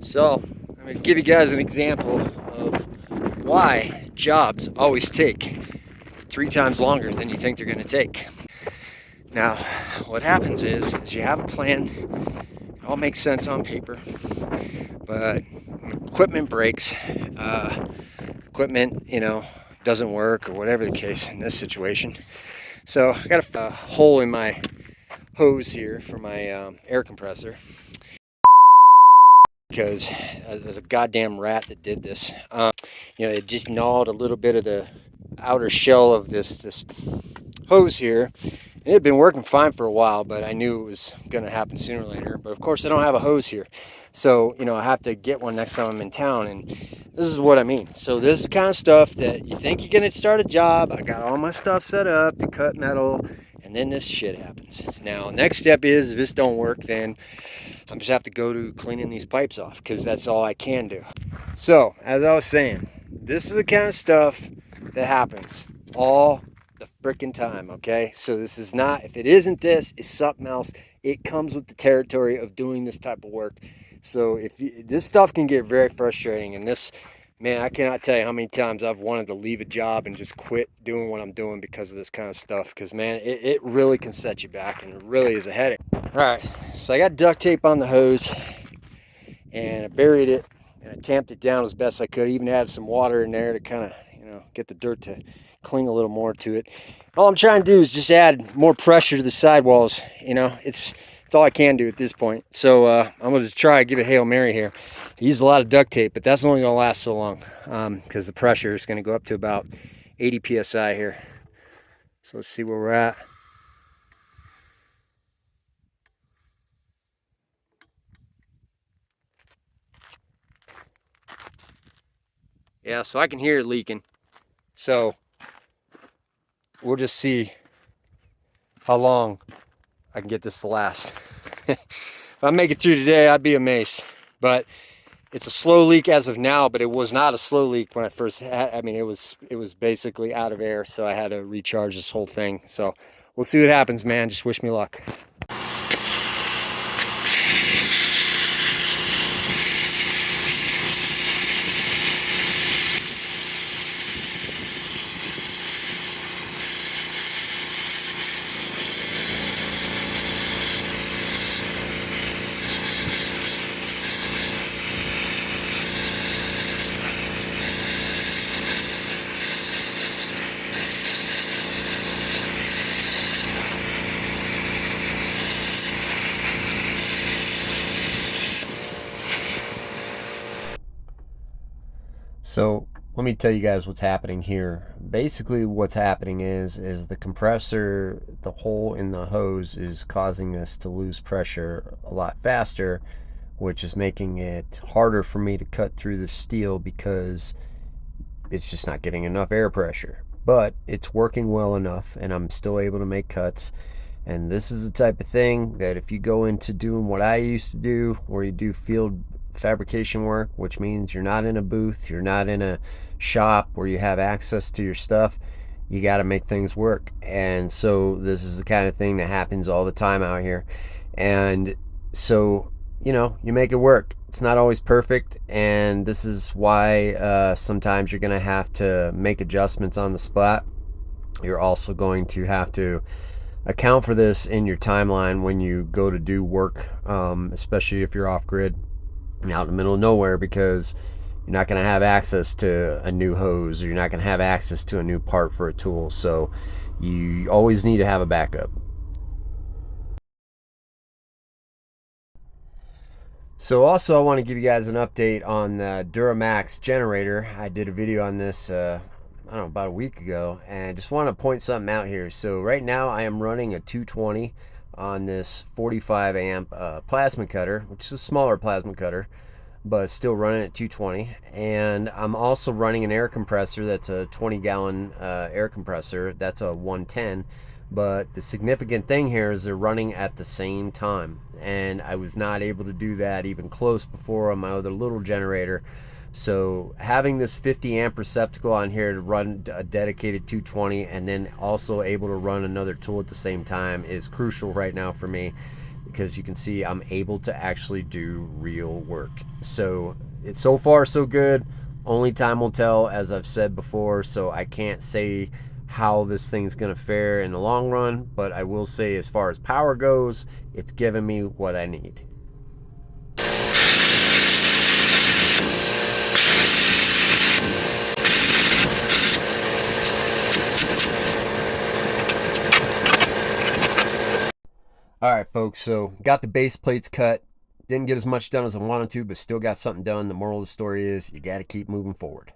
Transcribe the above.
So, I'm going to give you guys an example of why jobs always take 3 times longer than you think they're going to take. Now, what happens is you have a plan, it all makes sense on paper, but equipment breaks, equipment, doesn't work or whatever the case in this situation. So, I got a hole in my hose here for my air compressor, because there's a goddamn rat that did this. It just gnawed a little bit of the outer shell of this hose here. It had been working fine for a while, but I knew it was going to happen sooner or later. But of course, I don't have a hose here, so I have to get one next time I'm in town. And this is what I mean. So this is the kind of stuff that you think you're going to start a job. I got all my stuff set up to cut metal, and then this shit happens. Now, next step is, if this don't work, then I'm just have to go to cleaning these pipes off, because that's all I can do. So, as I was saying, this is the kind of stuff that happens all the freaking time, okay? So this is not, if it isn't this, it's something else. It comes with the territory of doing this type of work. So this stuff can get very frustrating, and this, man, I cannot tell you how many times I've wanted to leave a job and just quit doing what I'm doing because of this kind of stuff. Because, man, it really can set you back, and it really is a headache. All right, so I got duct tape on the hose, and I buried it, and I tamped it down as best I could. Even added some water in there to kind of, get the dirt to cling a little more to it. All I'm trying to do is just add more pressure to the sidewalls. It's all I can do at this point. So I'm going to try to give a Hail Mary here. I used a lot of duct tape, but that's only going to last so long, because the pressure is going to go up to about 80 psi here. So let's see where we're at. Yeah, so I can hear it leaking. So we'll just see how long I can get this to last. If I make it through today, I'd be amazed. But it's a slow leak as of now, but it was not a slow leak when I first had. I mean, it was basically out of air, so I had to recharge this whole thing. So we'll see what happens, man. Just wish me luck. So let me tell you guys what's happening here. Basically what's happening is the compressor, the hole in the hose, is causing this to lose pressure a lot faster, which is making it harder for me to cut through the steel because it's just not getting enough air pressure. But it's working well enough, and I'm still able to make cuts. And this is the type of thing that if you go into doing what I used to do, where you do field fabrication work, which means you're not in a booth, you're not in a shop where you have access to your stuff, you got to make things work. And so this is the kind of thing that happens all the time out here. And so you make it work. It's not always perfect, and this is why sometimes you're gonna have to make adjustments on the spot. You're also going to have to account for this in your timeline when you go to do work, especially if you're off grid and out in the middle of nowhere, because you're not going to have access to a new hose, or you're not going to have access to a new part for a tool. So you always need to have a backup. So also, I want to give you guys an update on the Duramax generator. I did a video on this I don't know, about a week ago, and just want to point something out here. So right now I am running a 220 on this 45 amp plasma cutter, which is a smaller plasma cutter, but still running at 220. And I'm also running an air compressor that's a 20-gallon air compressor. That's a 110. But the significant thing here is they're running at the same time, and I was not able to do that even close before on my other little generator. So having this 50 amp receptacle on here to run a dedicated 220, and then also able to run another tool at the same time, is crucial right now for me. because you can see I'm able to actually do real work. So it's so far so good. Only time will tell, as I've said before, so I can't say how this thing's gonna fare in the long run, but I will say as far as power goes, it's giving me what I need. All right, folks, so got the base plates cut. Didn't get as much done as I wanted to, but still got something done. The moral of the story is you got to keep moving forward.